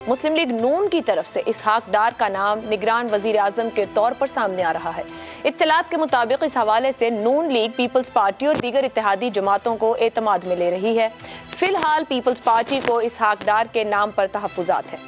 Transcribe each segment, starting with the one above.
मुस्लिम league नून की तरफ से इसहाक डार का नाम निगरान वजीर आजम के तौर पर सामने आ रहा है। इत्तलात के मुताबिक इस हवाले से नून लीग, पीपल्स पार्टी और दीगर इत्तेहादी जमातों को एतमाद में ले रही है। फिलहाल पीपल्स पार्टी को इसहाक डार के नाम पर तहफ्फुज़ात है।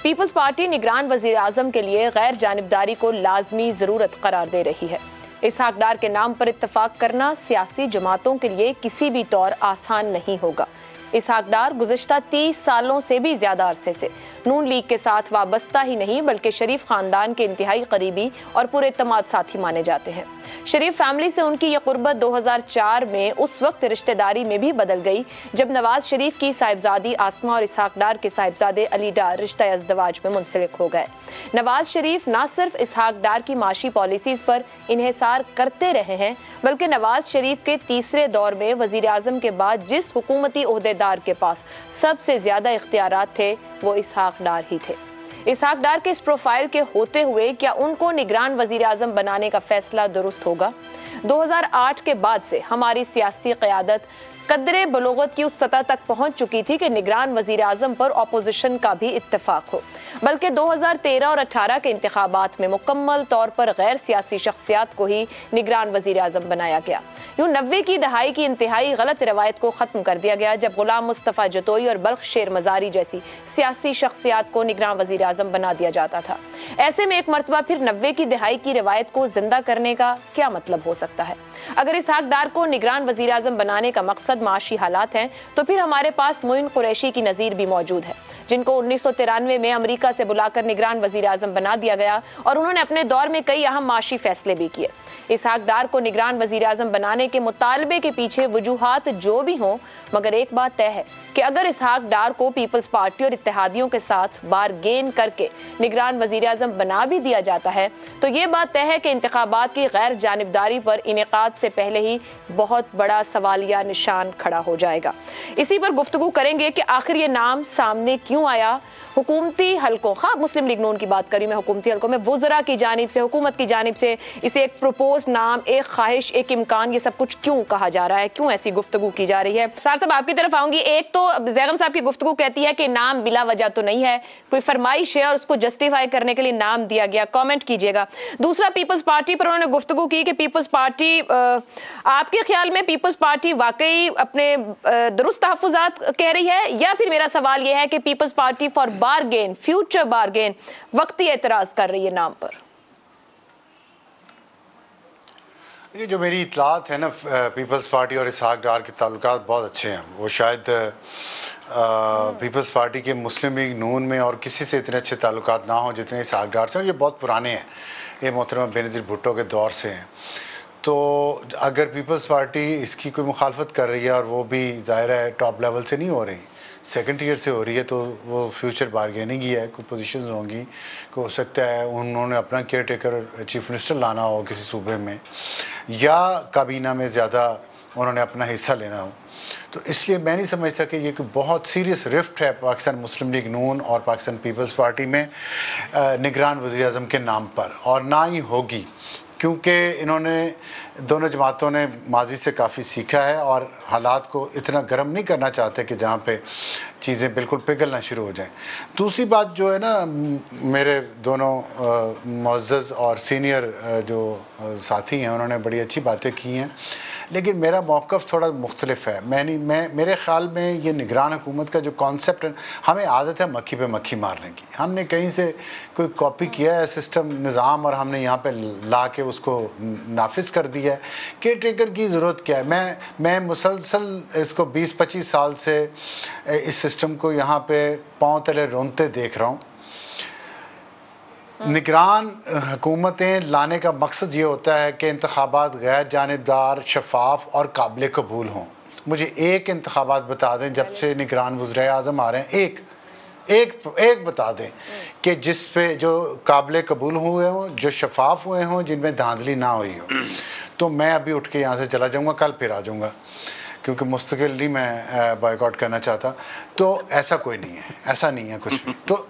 पीपल्स पार्टी निगरान वजीर आजम के लिए गैर जानिबदारी को लाजमी जरूरत करार दे रही है। इसहाक डार के नाम पर इत्तफाक करना सियासी जमातों के लिए किसी भी तौर आसान नहीं होगा। इसहाक डार गुज़िश्ता 30 सालों से भी ज्यादा अरसे से नून लीग के साथ वाबस्ता ही नहीं बल्कि शरीफ खानदान के इंतहाई करीबी और पूरे एतमाद साथी माने जाते हैं। शरीफ फैमिली से उनकी यह कुर्बत 2004 में उस वक्त रिश्तेदारी में भी बदल गई जब नवाज शरीफ की साहिबजादी आसमा और इसहाक डार के साहिबजादे अली डार रिश्ता अज़दवाज में मुंसलिक हो गए। नवाज शरीफ न सिर्फ इसहाक डार की माशी पॉलिसीज पर इन्हिसार करते रहे हैं बल्कि नवाज शरीफ के तीसरे दौर में वजीर आजम के बाद जिस हुकूमती ओहदेदार के पास सबसे ज्यादा इख्तियारात थे वो इसहाक डार ही थे। इसहाक डार के इस प्रोफाइल के होते हुए क्या उनको निगरान वजीर आजम बनाने का फैसला दुरुस्त होगा? 2008 के बाद से हमारी सियासी क़यादत कदरे बलोगत की उस सतह तक पहुंच चुकी थी कि निगरान वजीर आजम पर अपोजिशन का भी इत्तेफाक हो, बल्कि 2013 और 18 के इंतखाबात में मुकम्मल तौर पर गैर सियासी शख्सियात को ही निगरान वजीर आजम बनाया गया। यूँ 90 की दहाई की इंतहाई गलत रवायत को ख़त्म कर दिया गया जब गुलाम मुस्तफ़ा जतोई और बल्ख शेर मज़ारी जैसी सियासी शख्सियात को निगरान वजीर आजम बना दिया जाता था। ऐसे में एक मरतबा फिर 90 की दहाई की रवायत को जिंदा करने का क्या मतलब हो सकता है? अगर इसहाक डार को निगरान वजीर आजम बनाने का मकसद माशी हालात हैं तो फिर हमारे पास मोइन कुरैशी की नज़ीर भी मौजूद है, जिनको 1993 में अमेरिका से बुलाकर निगरान वजीर आजम बना दिया गया और उन्होंने अपने दौर में कई अहम माशी फैसले भी किए। इसहाक डार को निगरान वजीर आजम बनाने के मुतालबे के पीछे वजूहात जो भी हों, मगर एक बात तय है कि अगर इसहाक डार को पीपल्स पार्टी और इत्तेहादियों के साथ बारगेन करके निगरान वजीर आजम बना भी दिया जाता है तो ये बात तय है कि इंतखाबात की गैर जानिबदारी पर इनेकाद से पहले ही बहुत बड़ा सवालिया निशान खड़ा हो जाएगा। इसी पर गुफ्तगू करेंगे कि आखिर ये नाम सामने क्यों आया। हुकूमती हलकों, खा मुस्लिम लीग नून की बात करी मैं, हुकूमती हलकों में वज़रा की जानिब से, हुकूमत की जानिब से इसे एक प्रपोज नाम, एक ख्वाहिश, एक इम्कान, ये सब कुछ क्यों कहा जा रहा है, क्यों ऐसी गुफ्तगू की जा रही है? सार साहब आपकी तरफ आऊंगी। एक तो ज़ैगम साहब की गुफ्तगू कहती है कि नाम बिला वजह तो नहीं है, कोई फरमाइश है और उसको जस्टिफाई करने के लिए नाम दिया गया, कॉमेंट कीजिएगा। दूसरा, पीपल्स पार्टी पर उन्होंने गुफ्तगू की कि पीपल्स पार्टी, आपके ख्याल में पीपल्स पार्टी वाकई अपने दुरुस्त तहफ़्फ़ुज़ात कह रही है या फिर मेरा सवाल यह है कि people's party for bargain, future bargain, वक्ती एतराज कर रही है नाम पर? ये जो मेरी इतलात है ना, पीपल्स पार्टी और इसहाक डार के ताल्लुकात बहुत अच्छे हैं। वो शायद पीपल्स पार्टी के मुस्लिम लीग नून में और किसी से इतने अच्छे ताल्लुकात ना हो जितने इसहाक डार से, और ये बहुत पुराने हैं, ये मोहतरमा बेनज़ीर भुट्टो के दौर से हैं। तो अगर पीपल्स पार्टी इसकी कोई मुखालफत कर रही है और वो भी ज़ाहिर है टॉप लेवल से नहीं हो रही, सेकंड ईयर से हो रही है, तो वो फ्यूचर बारगेनिंग ही है। कोई पोजीशंस होंगी, को हो सकता है उन्होंने अपना केयर टेकर चीफ मिनिस्टर लाना हो किसी सूबे में, या काबीना में ज़्यादा उन्होंने अपना हिस्सा लेना हो। तो इसलिए मैं नहीं समझता कि ये कोई बहुत सीरियस रिफ्ट है पाकिस्तान मुस्लिम लीग नून और पाकिस्तान पीपल्स पार्टी में निगरान वज़ीर आज़म के नाम पर, और ना ही होगी, क्योंकि इन्होंने दोनों जमातों ने माजी से काफ़ी सीखा है और हालात को इतना गर्म नहीं करना चाहते कि जहाँ पे चीज़ें बिल्कुल पिघलना शुरू हो जाएं। दूसरी बात जो है ना, मेरे दोनों मुअज़्ज़ज़ और सीनियर जो साथी हैं उन्होंने बड़ी अच्छी बातें की हैं, लेकिन मेरा मौक़िफ़ थोड़ा मुख्तलिफ है। मेरे ख़्याल में ये निगरान हुकूमत का जो कॉन्सेप्ट है, हमें आदत है मक्खी पे मक्खी मारने की। हमने कहीं से कोई कॉपी किया है सिस्टम, निज़ाम, और हमने यहाँ पे ला के उसको नाफिज कर दिया है। केयर टेकर की ज़रूरत क्या है? मैं मुसलसल इसको 20-25 साल से इस सिस्टम को यहाँ पे पाँव तले रोनते देख रहा हूँ। निगरान हुकूमतें लाने का मकसद ये होता है कि इंतखाबात गैर जानिबदार, शफाफ और काबिल कबूल हों। मुझे एक इंतखाबात बता दें जब से निगरान वज़ीर आज़म आ रहे हैं, एक बता दें कि जिस पे जो काबिल कबूल हुए हों, जो शफाफ हुए हों, जिनमें धांधली ना हुई हो। तो मैं अभी उठ के यहाँ से चला जाऊँगा, कल फिर आ जाऊँगा, क्योंकि मुस्तकिल नहीं मैं बॉयकॉट करना चाहता। तो ऐसा कोई नहीं है, ऐसा नहीं है कुछ भी। तो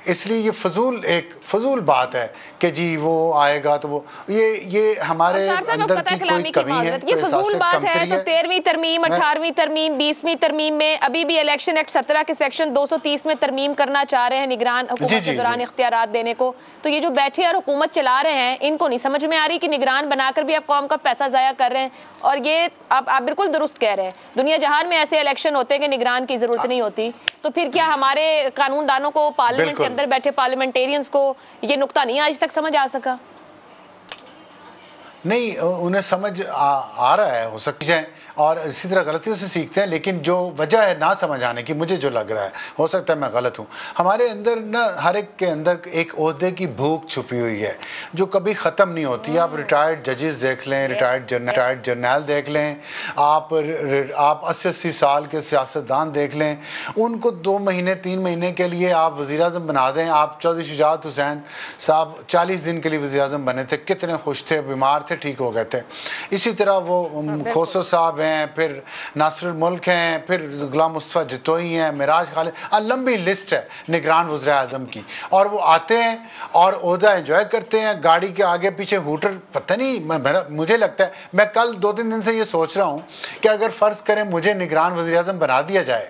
इसलिए ये फजूल बात है कि जी वो आएगा तो वो ये हमारे अंदर की कोई कमी है। ये फजूल बात है तो 13वीं तरमीम, 18वीं तरमीम, 20वीं तरमीम में अभी भी इलेक्शन एक्ट 17 के सेक्शन 230 में तरमीम करना चाह रहे हैं निगरान हुकूमत के दौरान इख्तियारात देने को। तो ये जो बैठे और हुकूमत चला रहे हैं इनको नहीं समझ में आ रही कि निगरान बनाकर भी आप कौम का पैसा जाया कर रहे हैं। और ये आप बिल्कुल दुरुस्त कह रहे हैं, दुनिया जहान में ऐसे इलेक्शन होते हैं कि निगरान की जरूरत नहीं होती। तो फिर क्या हमारे कानूनदानों को, पार्लियामेंट के अंदर बैठे पार्लियामेंटेरियंस को ये नुक्ता नहीं आज तक समझ आ सका? नहीं, उन्हें समझ आ रहा है, हो सकती है, और इसी तरह गलतियों से सीखते हैं। लेकिन जो वजह है ना समझ आने की, मुझे जो लग रहा है, हो सकता है मैं गलत हूँ, हमारे अंदर ना हर एक के अंदर एक ओहदे की भूख छुपी हुई है जो कभी ख़त्म नहीं होती। आप रिटायर्ड जजेस देख लें, रिटायर्ड जर्नल देख लें, आप 80-80 साल के सियासतदान देख लें, उनको 2 महीने 3 महीने के लिए आप वज़ीर-ए-आज़म बना दें। आप चौधरी शुजात हुसैन साहब 40 दिन के लिए वज़ीर-ए-आज़म बने थे, कितने खुश थे, बीमार थे, ठीक हो गए थे। इसी तरह वो खोसो साहब हैं, फिर नासिरुल मुल्क हैं, फिर गुलाम मुस्तफ़ा जितोई हैं, मिराज खालिद, लंबी लिस्ट है निगरान वज़ीर-ए-आज़म की। और वो आते हैं और ओहदा एंजॉय करते हैं, गाड़ी के आगे पीछे हूटर, पता नहीं, मुझे लगता है, मैं कल 2-3 दिन से ये सोच रहा हूँ कि अगर फ़र्ज़ करें मुझे निगरान वज़ीर-ए-आज़म बना दिया जाए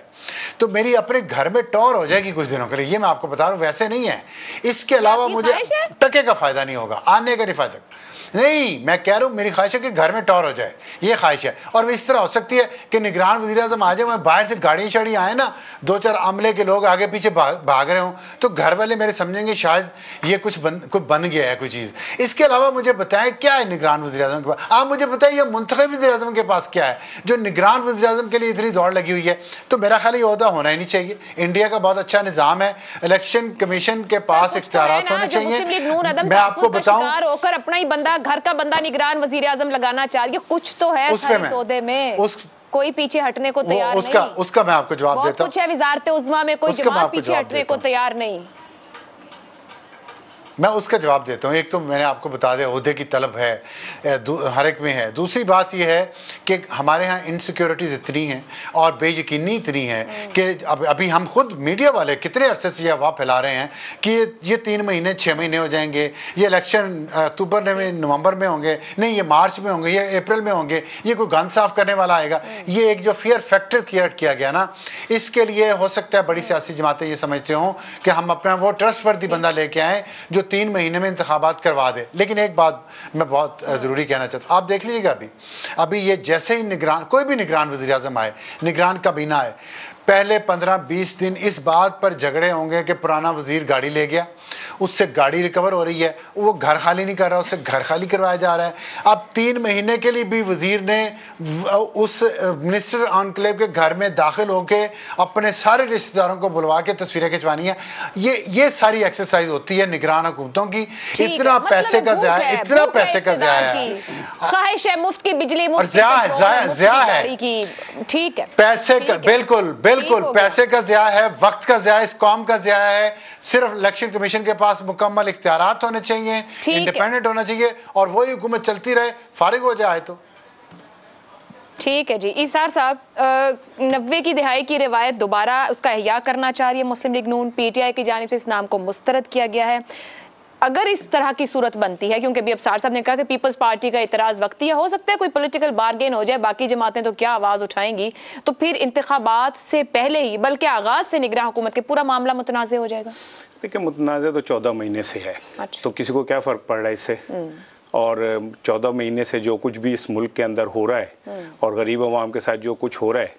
तो मेरी अपने घर में टौर हो जाएगी कुछ दिनों के लिए। ये मैं आपको बता रहा हूँ, वैसे नहीं है। इसके अलावा मुझे टके का फ़ायदा नहीं होगा, आने का नहीं फ़ायदा नहीं। मैं कह रहा हूँ मेरी ख्वाहिश है कि घर में टौर हो जाए, ये ख्वाहिश है। और इस तरह हो सकती है कि निगरान वज़ीर-ए-आज़म आ जाए, मैं बाहर से गाड़ी शाड़ी आए ना, 2-4 अमले के लोग आगे पीछे भाग रहे हों, तो घर वाले मेरे समझेंगे शायद ये कुछ बन गया है कोई चीज़। इसके अलावा मुझे बताएं क्या है निगरान वज़ीर-ए-आज़म के पास। आप मुझे बताएं ये मुंतखब वज़ीर-ए-आज़म के पास क्या है जो निगरान वज़ीर-ए-आज़म के लिए इतनी दौड़ लगी हुई है। तो मेरा ख्याल ये ओहदा होना ही नहीं चाहिए। इंडिया का बहुत अच्छा निज़ाम है, इलेक्शन कमीशन के पास इख्तियारात होने चाहिए। मैं आपको बताऊं, होकर अपना ही बंदा, घर का बंदा निगरान वज़ीर-ए-आज़म लगाना चाहिए, कुछ तो है सौदे में, कोई पीछे हटने को तैयार नहीं। उसका मैं आपको जवाब देता हूं। कुछ है वज़ारत उज़्मा में, कोई जमात पीछे हटने को तैयार नहीं। मैं उसका जवाब देता हूँ। एक तो मैंने आपको बता दिया ओहदे की तलब है, हर एक में है। दूसरी बात यह है कि हमारे यहाँ इनसिक्योरिटीज़ इतनी हैं और बेयकीनी इतनी है कि अभी हम खुद मीडिया वाले कितने अरसे से अफवाह फैला रहे हैं कि ये 3 महीने 6 महीने हो जाएंगे, ये इलेक्शन अक्टूबर में नवंबर में होंगे, नहीं ये मार्च में होंगे, ये अप्रैल में होंगे, ये कोई गन साफ करने वाला आएगा। ये एक जो फियर फैक्टर क्रिएट किया गया ना, इसके लिए हो सकता है बड़ी सियासी जमातें ये समझते हों कि हम अपना वो ट्रस्टवर्दी बंदा लेके आएँ जो 3 महीने में इंतखाबात करवा दे। लेकिन एक बात मैं बहुत ज़रूरी कहना चाहता हूँ, आप देख लीजिएगा अभी ये जैसे ही कोई भी निगरान वज़ीर-ए-आज़म आए, निगरान काबीना आए, पहले 15-20 दिन इस बात पर झगड़े होंगे कि पुराना वज़ीर गाड़ी ले गया, उससे गाड़ी रिकवर हो रही है, वो घर खाली नहीं कर रहा, उससे घर खाली करवाया जा रहा है। अब 3 महीने के लिए भी वज़ीर ने उस मिनिस्टर एनक्लेव के घर में दाखिल होके अपने सारे रिश्तेदारों को बुलवा के तस्वीरें खिंचवानी है। ये सारी एक्सरसाइज होती है निगरान हुकूमतों की। इतना पैसे का ज़ाया, इतना पैसे का ज़ाया है, ख्वाहिश है मुफ्त की बिजली, ज़ाया है, ठीक है, पैसे का बिल्कुल पैसे का ज़ाया है, वक्त का ज़ाया, इस कौम का ज़ाया है। सिर्फ इलेक्शन कमीशन के पास मुकम्मल इख्तियारात होने चाहिए, इंडिपेंडेंट होना चाहिए और वही हुकूमत चलती रहे, फारिग हो जाए तो ठीक है जी। ईसार साहब, 90 की दहाई की रिवायत दोबारा उसका इह्या करना चाह रही है मुस्लिम लीग नून, PTI की जानिब से इस नाम को मुस्तरद किया गया है। अगर इस तरह की सूरत बनती है, क्योंकि अभी अफसार साहब ने कहा कि पीपल्स पार्टी का इतराज़ वक्ती है, हो सकता है कोई पॉलिटिकल बार्गेन हो जाए, बाकी जमातें तो क्या आवाज़ उठाएंगी, तो फिर इंतखाबात से पहले ही बल्कि आगाज़ से निगरान हुकूमत के पूरा मामला मुतनाज़ हो जाएगा। देखिए, मुतनाज़ तो 14 महीने से है। अच्छा। तो किसी को क्या फ़र्क पड़ रहा है इससे? और 14 महीने से जो कुछ भी इस मुल्क के अंदर हो रहा है और गरीब अवाम के साथ जो कुछ हो रहा है,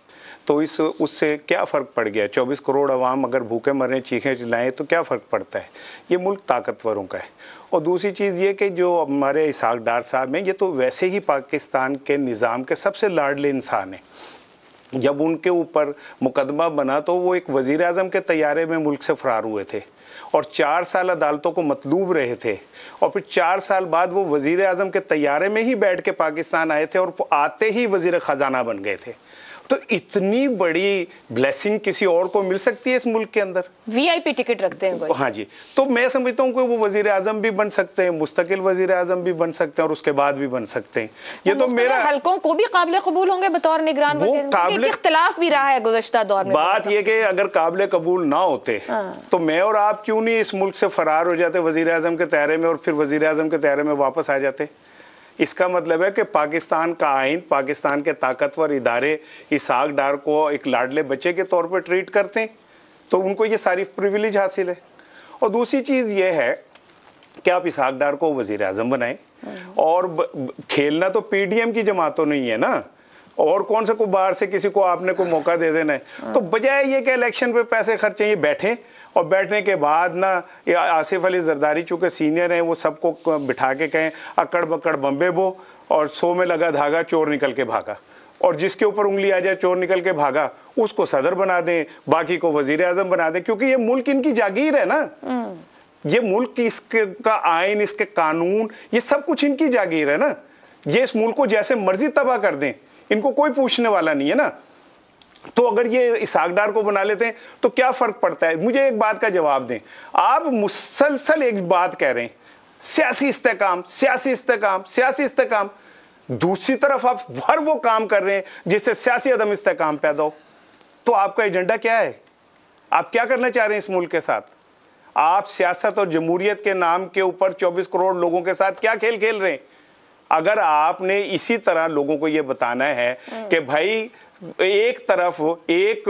तो उससे क्या फ़र्क पड़ गया? 24 करोड़ अवाम अगर भूखे मरें, चीखें चिल्लाएं, तो क्या फ़र्क पड़ता है? ये मुल्क ताकतवरों का है। और दूसरी चीज़ ये कि जो हमारे इसहाक डार साहब हैं, ये तो वैसे ही पाकिस्तान के निज़ाम के सबसे लाडले इंसान हैं। जब उनके ऊपर मुकदमा बना तो वो एक वज़ीर-ए-आज़म के तैयारे में मुल्क से फ़रार हुए थे और 4 साल अदालतों को मतलूब रहे थे, और फिर 4 साल बाद वो वज़ीर-ए-आज़म के तैयारे में ही बैठ के पाकिस्तान आए थे और आते ही वज़ीर ख़जाना बन गए थे। तो इतनी बड़ी ब्लेसिंग किसी और को मिल सकती है इस मुल्क के अंदर? वीआईपी टिकट रखते हैं कोई। हाँ जी, तो मैं समझता हूँ कि वो वजीर आजम भी बन सकते हैं, मुस्तकिल वजीर आजम भी बन सकते हैं और उसके बाद भी बन सकते हैं। ये तो मेरा हलकों को भी काबिल कबूल होंगे बतौर निगरान वजीर, इख्तिलाफ भी रहा है गुज़श्ता दौर में। बात ये कि अगर काबिल कबूल ना होते तो मैं और आप क्यों नहीं इस मुल्क से फरार हो जाते वजीर आजम के दायरे में और फिर वजीर आजम के दायरे में वापस आ जाते? इसका मतलब है कि पाकिस्तान का आइन, पाकिस्तान के ताकतवर इदारे इसहाक डार को एक लाडले बच्चे के तौर पर ट्रीट करते हैं, तो उनको ये सारी प्रिविलेज हासिल है। और दूसरी चीज़ ये है कि आप इसहाक डार को वज़ीर आज़म बनाएं, और खेलना तो पीडीएम की जमातों नहीं है ना, और कौन सा को बाहर से किसी को आपने कोई मौका दे देना है। तो बजाय ये कि इलेक्शन पे पैसे खर्चे, ये बैठे और बैठने के बाद ना आसिफ अली जरदारी चूँकि सीनियर हैं, वो सबको बिठा के कहें अकड़ बकड़ बम्बे बो और 100 में लगा धागा चोर निकल के भागा, और जिसके ऊपर उंगली आ जाए चोर निकल के भागा उसको सदर बना दें, बाकी को वजीर आजम बना दें, क्योंकि ये मुल्क इनकी जागीर है ना। ये मुल्क इसके का आइन, इसके कानून, ये सब कुछ इनकी जागीर है ना। ये इस मुल्क को जैसे मर्जी तबाह कर दें, इनको कोई पूछने वाला नहीं है ना। तो अगर ये इसहाक डार को बना लेते हैं तो क्या फर्क पड़ता है? मुझे एक बात का जवाब दें। आप मुसलसल एक बात कह रहे हैं, सियासी इस्तेकाम, सियासी इस्तेकाम, सियासी इस्तेकाम, दूसरी तरफ आप हर वो काम कर रहे हैं जिससे सियासी अदम इस्तेकाम पैदा हो। तो आपका एजेंडा क्या है? आप क्या करना चाह रहे हैं इस मुल्क के साथ? आप सियासत और जमहूरियत के नाम के ऊपर 24 करोड़ लोगों के साथ क्या खेल खेल रहे हैं? अगर आपने इसी तरह लोगों को यह बताना है कि भाई एक तरफ एक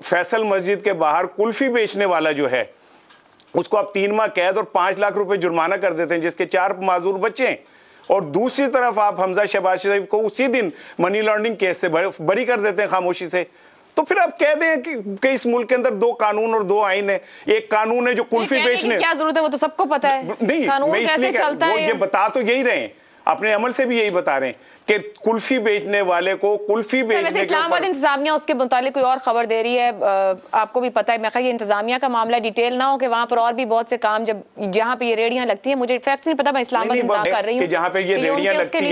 फैसल मस्जिद के बाहर कुल्फी बेचने वाला जो है उसको आप 3 माह कैद और 5 लाख रुपए जुर्माना कर देते हैं, जिसके 4 माजूर बच्चे हैं, और दूसरी तरफ आप हमजा शहबाज शरीफ को उसी दिन मनी लॉन्ड्रिंग केस से बरी कर देते हैं खामोशी से, तो फिर आप कह दें कि इस मुल्क के अंदर 2 कानून और 2 आइन है। एक कानून है जो कुल्फी बेचने, क्या जरूरत है, वो तो सबको पता है। नहीं, कानून कैसे चलता है, ये बता तो यही रहे हैं, अपने अमल से भी यही बता रहे हैं कि कुल्फी बेचने वाले को कुल्फी बेचने, इस्लामाबाद इंतजामिया उसके मुतालिक कोई और खबर दे रही है, आपको भी पता है। मैं ये इंतजामिया का मामला डिटेल ना हो कि वहाँ पर और भी बहुत से काम, जब जहाँ पे ये रेडियां लगती हैं, मुझे फैक्ट नहीं पता, मैं इस्लामाबाद इंतजाम कर रही हूँ, जहाँ पे ये रेडियां लगती हैं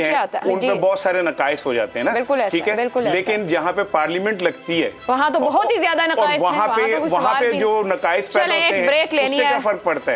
उन पे बहुत सारे नकाइस हो जाते हैं ना। बिल्कुल ठीक है, बिल्कुल। लेकिन जहाँ पे पार्लियामेंट लगती है वहाँ तो बहुत ही ज्यादा नकाइस, वहाँ पे जो नकाइस पैदा होते हैं, ब्रेक लेनी है, फर्क पड़ता है।